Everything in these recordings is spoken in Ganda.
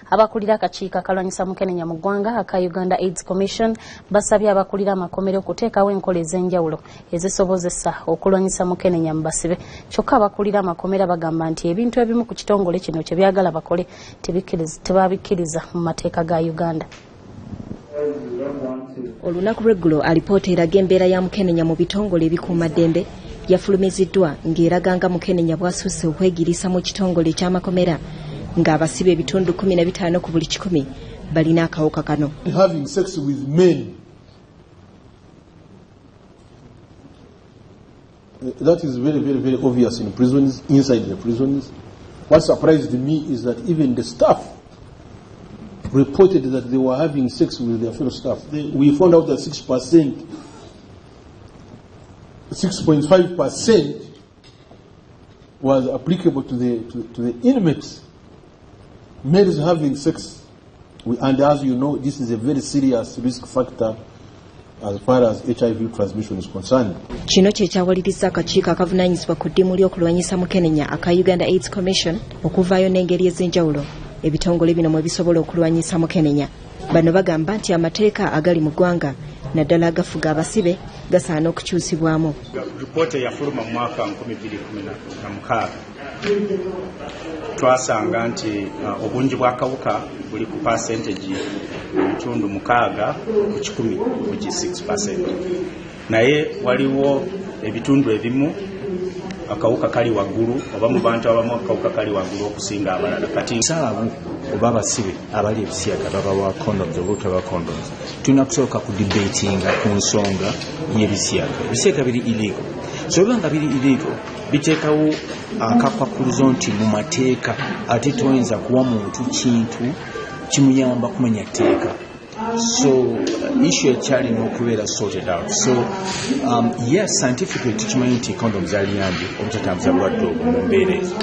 Abakulira akakiiko akalwanyisa Mukenenya mu ggwanga aka Uganda AIDS Commission basabye abakulira amakomero okuteekawo enkola ez'enjawulo ezisobozesa okulwanyisa Mukenenya mu basibe. Kyokka abakulira amakomero bagamba nti ebintu ebimu ku kitongole kino kye byagala bakole tebabikkiriza mu mateeka ga Uganda. Olunaku lw'eggulo alipoota eraga embeera ya Mukenenya mu bitongole ebikuumaddembe yafulumiziddwa ng'eraganga Mukenenya bw'asusse okwegirisa mu kitongole ky'amakomera ng'abasibe ebitundu 15 ku buli 100 balina akawuka kano. Having sex with men, that is very, very, very obvious in prisons, inside the prisons. What surprised me is that even the staff reported that they were having sex with their fellow staff. We found out that 6.5% was applicable to the inmates. Males having sex, and as you know, this is a very serious risk factor as far as HIV transmission is concerned. Kino kye kyawaliriza akakiiko akavunaanyizibwa ku ddimu ly'okulwanyisa Mukenenya aka Uganda AIDS Commission okuvaayo n'engeri ez'enjawulo ebitongole bino mwe bisobola okulwanyisa Mukenenya. Bano bagamba nti amateeka agali mu ggwanga naddala agafuga abasibe gasaana okukyusibwamu. Ripoota yafuluma mu mwaka 2016 twasanga nti obungi bw'akawuka buli ku percentage ebitundu 6 ku 10 which is 6%. Naye waliwo ebitundu ebimu akawuka kali waggulu oba mu bantu abamu akawuka kali waggulu okusinga abalala. Kati saabu oba abasibe abali ebisiyaga babawa condoms oba otaba condoms tulina kusooka ku debatinga ku nsonga y'ebisiyaga. Ebisiyaga biri illegal. So nga biri illegal biteekawo akakwakuluzo nti mu mateeka ate toyinza kuwa muntu kintu kimuyamba kumenya tteeka. So issue ekyalina okubeera sorted out. So yes, scientifically tukimanyi nti condoms aliyambi obutatambuza bulwadde obwo mu mbeera ezo,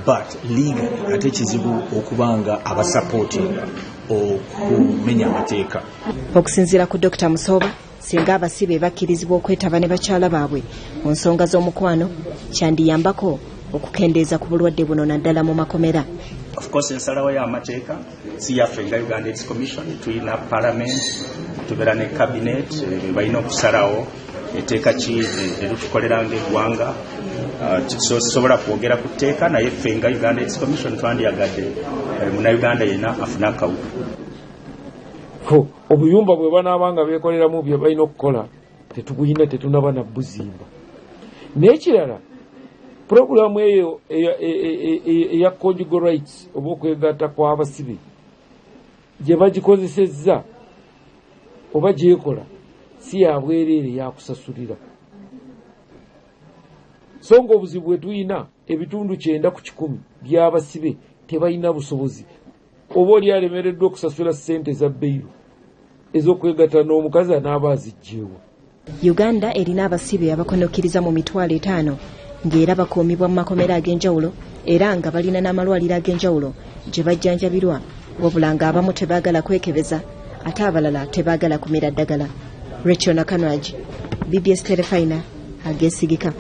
but legally ate kizibu okubanga abasupportinga okumenya amateeka. Okusinziira ku Dr. Musoba, singa abasibe bakkirizibwa okwetaba ne bakyala baabwe mu nsonga z'omukwano kyandiyambako okukendeeza ku bulwadde buno naddala mu makomera. Of course, ensalawo y'amateeka si yaffe nga Uganda AIDS Commission, tulina parliament, tubeera ne cabinet, balina okusalawo etteeka ki eritukolera ng'eggwanga. Tusobola kwogera ku tteeka naye ffe nga Uganda AIDS Commission twandiyagadde munnauganda yenna afune akawuka. Obuyumba bwe banaabanga beekoleramu bye balina okukola tetuguyina, tetunaba na buzimba. N'ekirala programu eyo eya conjugal rights oba okwegatta kw'abasibe gye bagikozesezza oba gyekola si ya bwereere yakusasulira. So ng'obuzibu bwe tuyina ebitundu 9 ku 10 by'abasibe tebalina busobozi oba oli alemereddwa okusasula ssente za bbeiro ez'okwegatta n'omukazi anaaba azigjeewa. Uganda erina abasibe abakonokiriza mu 5,000 ng'era bakuumibwa mu makomera ag'enjawulo era nga balina n'amalwaliro ag'enjawulo gye bajjanjabirwa, wabula ng'abamu tebaagala kwekebeza ate abalala tebaagala kumira ddagala. Rachel Nakanwagi, BBS Telefina, ageesigika.